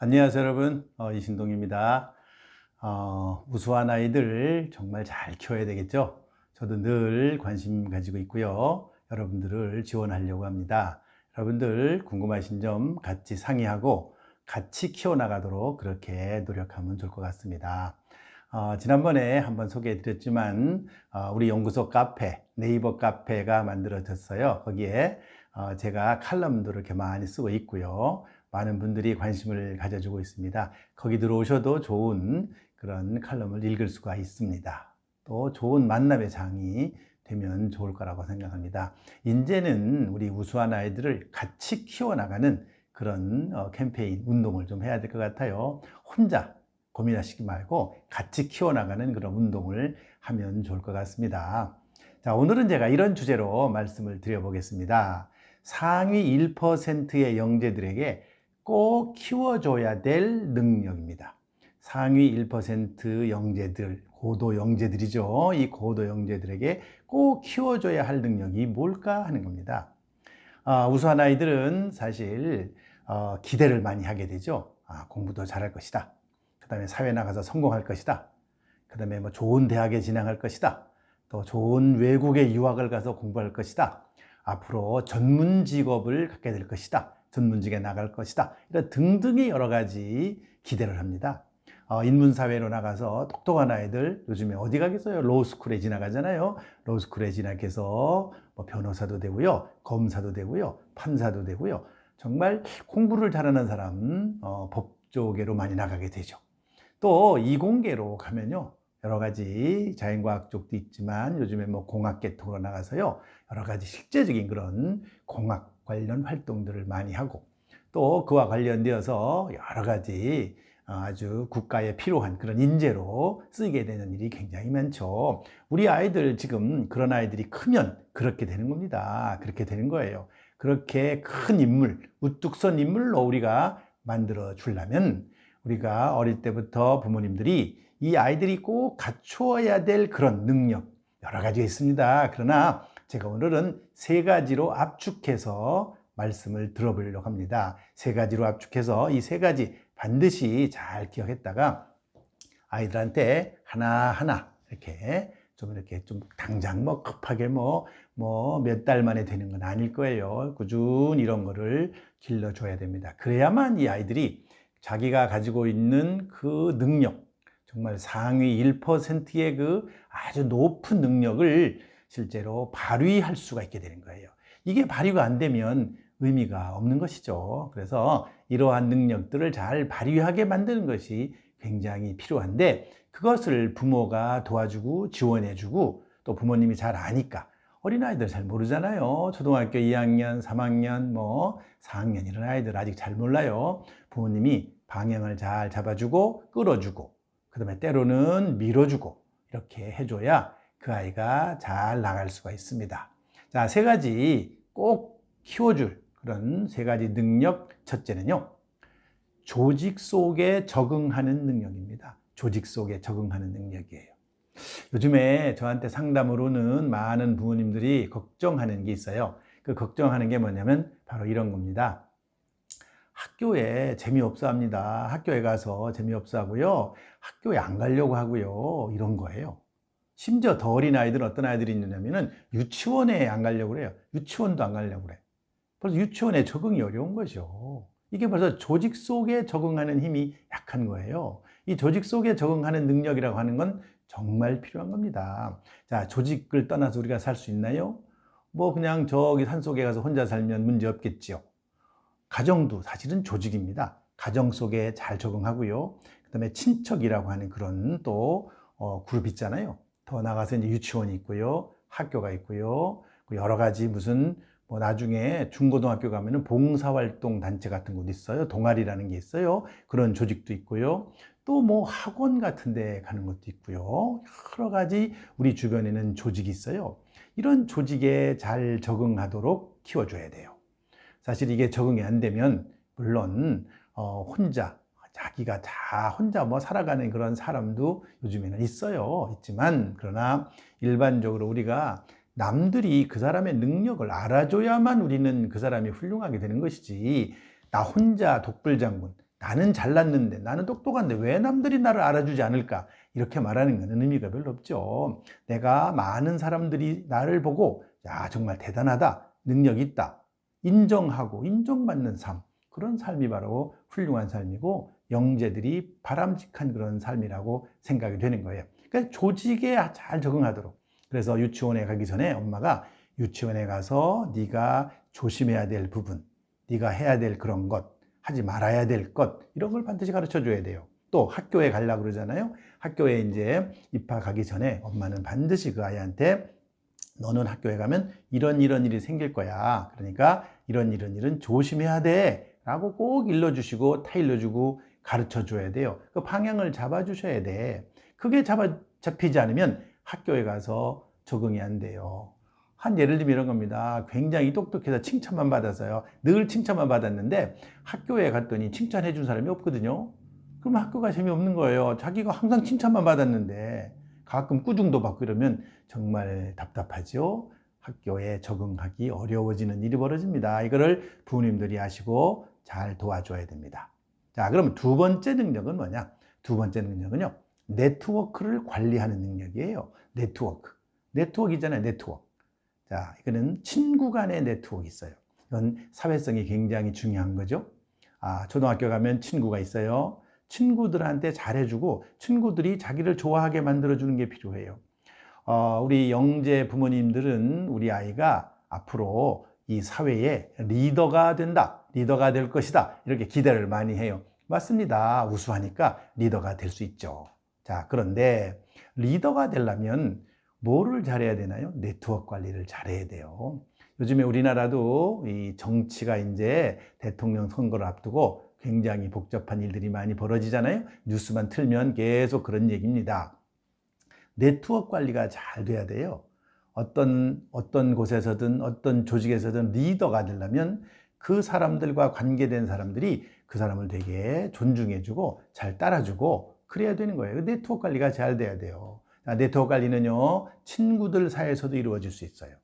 안녕하세요 여러분, 이신동입니다. 우수한 아이들 정말 잘 키워야 되겠죠. 저도 늘 관심 가지고 있고요, 여러분들을 지원하려고 합니다. 여러분들 궁금하신 점 같이 상의하고 같이 키워나가도록 그렇게 노력하면 좋을 것 같습니다. 지난번에 한번 소개해 드렸지만 우리 연구소 카페, 네이버 카페가 만들어졌어요. 거기에 제가 칼럼도 이렇게 많이 쓰고 있고요, 많은 분들이 관심을 가져주고 있습니다. 거기 들어오셔도 좋은 그런 칼럼을 읽을 수가 있습니다. 또 좋은 만남의 장이 되면 좋을 거라고 생각합니다. 이제는 우리 우수한 아이들을 같이 키워나가는 그런 캠페인, 운동을 좀 해야 될 것 같아요. 혼자 고민하시지 말고 같이 키워나가는 그런 운동을 하면 좋을 것 같습니다. 자, 오늘은 제가 이런 주제로 말씀을 드려보겠습니다. 상위 1%의 영재들에게 꼭 키워줘야 될 능력입니다. 상위 1% 영재들, 고도 영재들이죠. 이 고도 영재들에게 꼭 키워줘야 할 능력이 뭘까 하는 겁니다. 우수한 아이들은 사실 기대를 많이 하게 되죠. 공부도 잘할 것이다. 그 다음에 사회 나가서 성공할 것이다. 그 다음에 뭐 좋은 대학에 진학할 것이다. 또 좋은 외국에 유학을 가서 공부할 것이다. 앞으로 전문 직업을 갖게 될 것이다. 전문직에 나갈 것이다. 이런 등등의 여러 가지 기대를 합니다. 인문사회로 나가서 똑똑한 아이들 요즘에 어디 가겠어요? 로스쿨에 진학하잖아요. 로스쿨에 진학해서 뭐 변호사도 되고요, 검사도 되고요, 판사도 되고요. 정말 공부를 잘하는 사람 법조계로 많이 나가게 되죠. 또 이공계로 가면요, 여러 가지 자연과학 쪽도 있지만 요즘에 뭐 공학 계통으로 나가서요, 여러 가지 실제적인 그런 공학 관련 활동들을 많이 하고, 또 그와 관련되어서 여러 가지 아주 국가에 필요한 그런 인재로 쓰이게 되는 일이 굉장히 많죠. 우리 아이들 지금 그런 아이들이 크면 그렇게 되는 겁니다. 그렇게 되는 거예요. 그렇게 큰 인물, 우뚝 선 인물로 우리가 만들어 주려면 우리가 어릴 때부터 부모님들이 이 아이들이 꼭 갖추어야 될 그런 능력 여러 가지가 있습니다. 그러나 제가 오늘은 세 가지로 압축해서 말씀을 들어보려고 합니다. 세 가지로 압축해서 이 세 가지 반드시 잘 기억했다가 아이들한테 하나하나 이렇게 좀 당장 뭐 급하게 뭐 몇 달 만에 되는 건 아닐 거예요. 꾸준히 이런 거를 길러줘야 됩니다. 그래야만 이 아이들이 자기가 가지고 있는 그 능력, 정말 상위 1%의 그 아주 높은 능력을 실제로 발휘할 수가 있게 되는 거예요. 이게 발휘가 안 되면 의미가 없는 것이죠. 그래서 이러한 능력들을 잘 발휘하게 만드는 것이 굉장히 필요한데, 그것을 부모가 도와주고 지원해주고, 또 부모님이 잘 아니까, 어린아이들 잘 모르잖아요. 초등학교 2학년, 3학년, 4학년 이런 아이들 아직 잘 몰라요. 부모님이 방향을 잘 잡아주고 끌어주고, 그 다음에 때로는 밀어주고, 이렇게 해줘야 그 아이가 잘 나갈 수가 있습니다. 자, 세 가지 꼭 키워줄 그런 세 가지 능력. 첫째는요, 조직 속에 적응하는 능력입니다. 조직 속에 적응하는 능력이에요. 요즘에 저한테 상담으로는 많은 부모님들이 걱정하는 게 있어요. 그 걱정하는 게 뭐냐면 바로 이런 겁니다. 학교에 재미없어 합니다. 학교에 가서 재미없어 하고요, 학교에 안 가려고 하고요, 이런 거예요. 심지어 더 어린 아이들은 어떤 아이들이 있느냐면은 유치원에 안 가려고 그래요. 유치원도 안 가려고 그래. 벌써 유치원에 적응이 어려운 거죠. 이게 벌써 조직 속에 적응하는 힘이 약한 거예요. 이 조직 속에 적응하는 능력이라고 하는 건 정말 필요한 겁니다. 자, 조직을 떠나서 우리가 살 수 있나요? 뭐 그냥 저기 산속에 가서 혼자 살면 문제 없겠죠. 가정도 사실은 조직입니다. 가정 속에 잘 적응하고요. 그다음에 친척이라고 하는 그런 또 그룹 있잖아요. 더 나가서 이제 유치원이 있고요, 학교가 있고요, 여러 가지 무슨 뭐 나중에 중고등학교 가면은 봉사활동 단체 같은 곳 있어요. 동아리라는 게 있어요. 그런 조직도 있고요. 또 뭐 학원 같은 데 가는 것도 있고요. 여러 가지 우리 주변에는 조직이 있어요. 이런 조직에 잘 적응하도록 키워줘야 돼요. 사실 이게 적응이 안 되면 물론 혼자 자기가 다 혼자 뭐 살아가는 그런 사람도 요즘에는 있지만, 그러나 일반적으로 우리가 남들이 그 사람의 능력을 알아줘야만 우리는 그 사람이 훌륭하게 되는 것이지, 나 혼자 독불장군, 나는 잘났는데, 나는 똑똑한데 왜 남들이 나를 알아주지 않을까? 이렇게 말하는 것은 의미가 별로 없죠. 내가 많은 사람들이 나를 보고 야, 정말 대단하다, 능력 있다, 인정하고 인정받는 삶, 그런 삶이 바로 훌륭한 삶이고 영재들이 바람직한 그런 삶이라고 생각이 되는 거예요. 그러니까 조직에 잘 적응하도록. 그래서 유치원에 가기 전에 엄마가 유치원에 가서 네가 조심해야 될 부분, 네가 해야 될 그런 것, 하지 말아야 될 것, 이런 걸 반드시 가르쳐 줘야 돼요. 또 학교에 가려고 그러잖아요. 학교에 이제 입학하기 전에 엄마는 반드시 그 아이한테 너는 학교에 가면 이런 일이 생길 거야. 그러니까 이런 일은 조심해야 돼. 라고 꼭 일러주시고 타일러주고 가르쳐 줘야 돼요. 그 방향을 잡아 주셔야 돼. 그게 잡히지 않으면 학교에 가서 적응이 안 돼요. 한 예를 들면 이런 겁니다. 굉장히 똑똑해서 칭찬만 받았어요. 늘 칭찬만 받았는데 학교에 갔더니 칭찬해 준 사람이 없거든요. 그럼 학교가 재미없는 거예요. 자기가 항상 칭찬만 받았는데 가끔 꾸중도 받고 이러면 정말 답답하죠. 학교에 적응하기 어려워지는 일이 벌어집니다. 이거를 부모님들이 아시고 잘 도와줘야 됩니다. 자, 그럼 두 번째 능력은 뭐냐? 두 번째 능력은요, 네트워크를 관리하는 능력이에요. 네트워크 있잖아요. 네트워크. 자, 이거는 친구 간의 네트워크 있어요. 이건 사회성이 굉장히 중요한 거죠. 초등학교 가면 친구가 있어요. 친구들한테 잘해주고 친구들이 자기를 좋아하게 만들어주는 게 필요해요. 우리 영재 부모님들은 우리 아이가 앞으로 이 사회의 리더가 된다, 리더가 될 것이다, 이렇게 기대를 많이 해요. 맞습니다. 우수하니까 리더가 될 수 있죠. 자, 그런데 리더가 되려면 뭐를 잘해야 되나요? 네트워크 관리를 잘해야 돼요. 요즘에 우리나라도 이 정치가 이제 대통령 선거를 앞두고 굉장히 복잡한 일들이 많이 벌어지잖아요. 뉴스만 틀면 계속 그런 얘기입니다. 네트워크 관리가 잘 돼야 돼요. 어떤 곳에서든 어떤 조직에서든 리더가 되려면 그 사람들과 관계된 사람들이 그 사람을 되게 존중해주고 잘 따라주고 그래야 되는 거예요. 네트워크 관리가 잘 돼야 돼요. 네트워크 관리는요, 친구들 사이에서도 이루어질 수 있어요.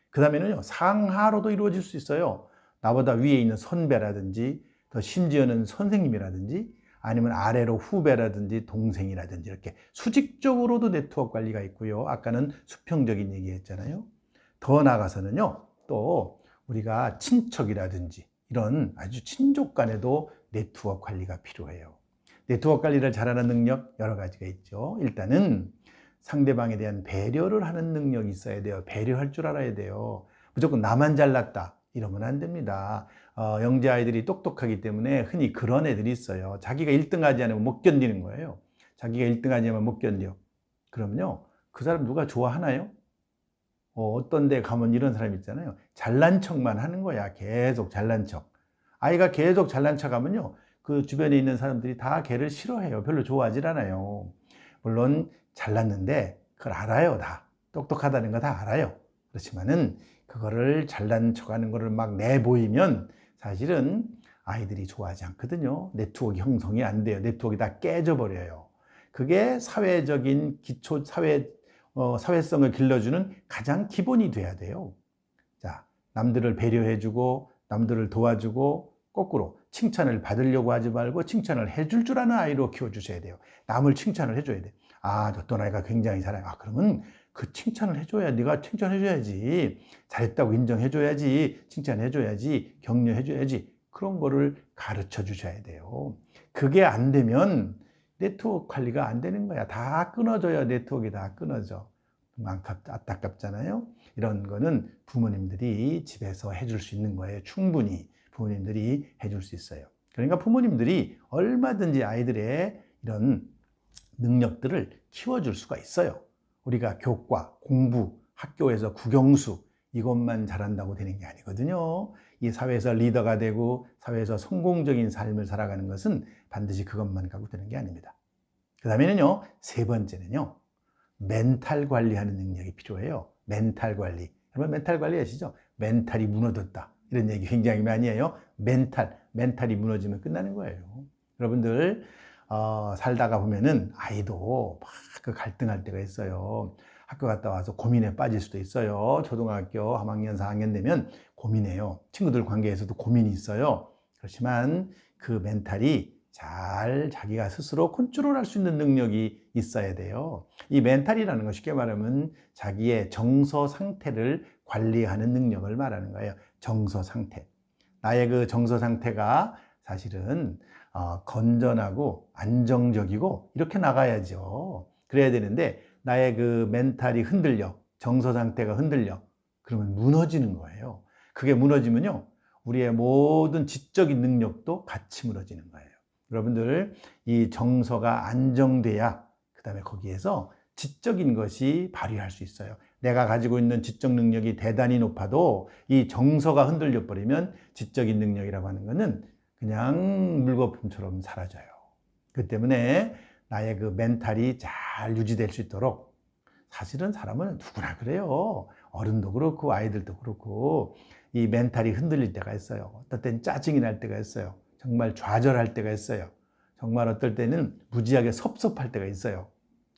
그 다음에는요, 상하로도 이루어질 수 있어요. 나보다 위에 있는 선배라든지, 더 심지어는 선생님이라든지, 아니면 아래로 후배라든지 동생이라든지 이렇게 수직적으로도 네트워크 관리가 있고요. 아까는 수평적인 얘기했잖아요. 더 나아가서는요, 또 우리가 친척이라든지 이런 아주 친족 간에도 네트워크 관리가 필요해요. 네트워크 관리를 잘하는 능력 여러 가지가 있죠. 일단은 상대방에 대한 배려를 하는 능력이 있어야 돼요. 배려할 줄 알아야 돼요. 무조건 나만 잘났다 이러면 안 됩니다. 영재 아이들이 똑똑하기 때문에 흔히 그런 애들이 있어요. 자기가 1등 하지 않으면 못 견디는 거예요. 자기가 1등 하지 않으면 못 견뎌. 그럼요, 그 사람 누가 좋아하나요? 어떤 데 가면 이런 사람 있잖아요. 잘난 척만 하는 거야. 계속 잘난 척. 아이가 계속 잘난 척 하면요, 그 주변에 있는 사람들이 다 걔를 싫어해요. 별로 좋아하질 않아요. 물론 잘났는데 그걸 알아요. 다 똑똑하다는 거 다 알아요. 그렇지만은 그거를 잘난 척하는 거를 막 내보이면 사실은 아이들이 좋아하지 않거든요. 네트워크 형성이 안 돼요. 네트워크가 다 깨져버려요. 그게 사회적인 기초 사회성을 길러주는 가장 기본이 돼야 돼요. 자, 남들을 배려해주고 남들을 도와주고 거꾸로 칭찬을 받으려고 하지 말고 칭찬을 해줄 줄 아는 아이로 키워주셔야 돼요. 남을 칭찬을 해줘야 돼요. 어떤 아이가 굉장히 잘해. 그러면 그 칭찬을 해줘야, 네가 칭찬해줘야지. 잘했다고 인정해줘야지. 칭찬해줘야지. 격려해줘야지. 그런 거를 가르쳐 주셔야 돼요. 그게 안 되면 네트워크 관리가 안 되는 거야. 다 끊어져요. 네트워크가 다 끊어져. 안타깝잖아요. 이런 거는 부모님들이 집에서 해줄 수 있는 거예요. 충분히 부모님들이 해줄 수 있어요. 그러니까 부모님들이 얼마든지 아이들의 이런 능력들을 키워줄 수가 있어요. 우리가 교과, 공부, 학교에서 국영수 이것만 잘한다고 되는 게 아니거든요. 이 사회에서 리더가 되고 사회에서 성공적인 삶을 살아가는 것은 반드시 그것만 갖고 되는 게 아닙니다. 그 다음에는요, 세 번째는요, 멘탈 관리하는 능력이 필요해요. 멘탈 관리. 여러분 멘탈 관리 아시죠? 멘탈이 무너졌다. 이런 얘기 굉장히 많이 해요. 멘탈이 무너지면 끝나는 거예요. 여러분들 살다가 보면은 아이도 막 그 갈등할 때가 있어요. 학교 갔다 와서 고민에 빠질 수도 있어요. 초등학교 3학년, 4학년 되면 고민해요. 친구들 관계에서도 고민이 있어요. 그렇지만 그 멘탈이 잘 자기가 스스로 컨트롤할 수 있는 능력이 있어야 돼요. 이 멘탈이라는 건 쉽게 말하면 자기의 정서 상태를 관리하는 능력을 말하는 거예요. 정서 상태. 나의 그 정서 상태가 사실은 건전하고 안정적이고 이렇게 나가야죠. 그래야 되는데 나의 그 멘탈이 흔들려, 정서 상태가 흔들려, 그러면 무너지는 거예요. 그게 무너지면요, 우리의 모든 지적인 능력도 같이 무너지는 거예요. 여러분들, 이 정서가 안정돼야 그 다음에 거기에서 지적인 것이 발휘할 수 있어요. 내가 가지고 있는 지적 능력이 대단히 높아도 이 정서가 흔들려 버리면 지적인 능력이라고 하는 것은 그냥 물거품처럼 사라져요. 그 때문에 나의 그 멘탈이 잘 유지될 수 있도록, 사실은 사람은 누구나 그래요. 어른도 그렇고 아이들도 그렇고 이 멘탈이 흔들릴 때가 있어요. 어떨 땐 짜증이 날 때가 있어요. 정말 좌절할 때가 있어요. 정말 어떨 때는 무지하게 섭섭할 때가 있어요.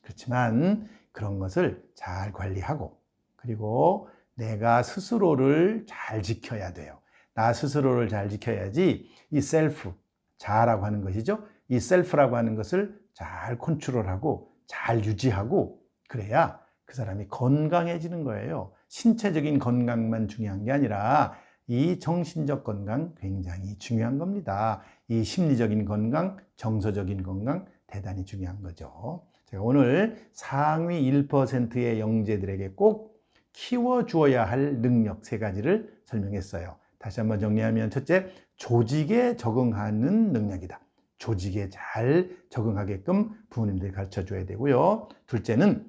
그렇지만 그런 것을 잘 관리하고, 그리고 내가 스스로를 잘 지켜야 돼요. 나 스스로를 잘 지켜야지 이 셀프, 자라고 하는 것이죠. 이 셀프라고 하는 것을 잘 컨트롤하고 잘 유지하고, 그래야 그 사람이 건강해지는 거예요. 신체적인 건강만 중요한 게 아니라 이 정신적 건강 굉장히 중요한 겁니다. 이 심리적인 건강, 정서적인 건강 대단히 중요한 거죠. 제가 오늘 상위 1%의 영재들에게 꼭 키워주어야 할 능력 3가지를 설명했어요. 다시 한번 정리하면, 첫째, 조직에 적응하는 능력이다. 조직에 잘 적응하게끔 부모님들이 가르쳐 줘야 되고요. 둘째는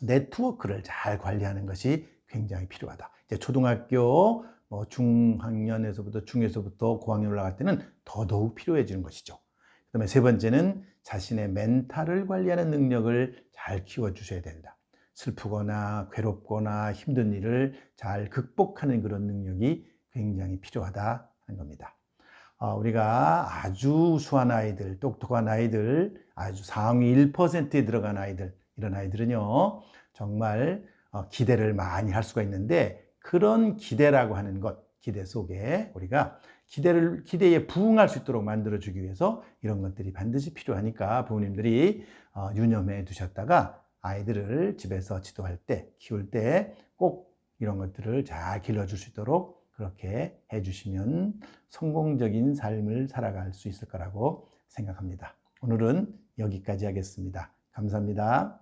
네트워크를 잘 관리하는 것이 굉장히 필요하다. 이제 초등학교 중학년에서부터 중에서부터 고학년 올라갈 때는 더더욱 필요해지는 것이죠. 그다음에 3번째는 자신의 멘탈을 관리하는 능력을 잘 키워주셔야 된다. 슬프거나 괴롭거나 힘든 일을 잘 극복하는 그런 능력이 굉장히 필요하다 하는 겁니다. 우리가 아주 우수한 아이들, 똑똑한 아이들, 아주 상위 1%에 들어간 아이들, 이런 아이들은요, 정말 기대를 많이 할 수가 있는데, 그런 기대라고 하는 것, 기대 속에 우리가 기대에 부응할 수 있도록 만들어주기 위해서 이런 것들이 반드시 필요하니까 부모님들이 유념해 두셨다가 아이들을 집에서 지도할 때, 키울 때 꼭 이런 것들을 잘 길러줄 수 있도록 그렇게 해주시면 성공적인 삶을 살아갈 수 있을 거라고 생각합니다. 오늘은 여기까지 하겠습니다. 감사합니다.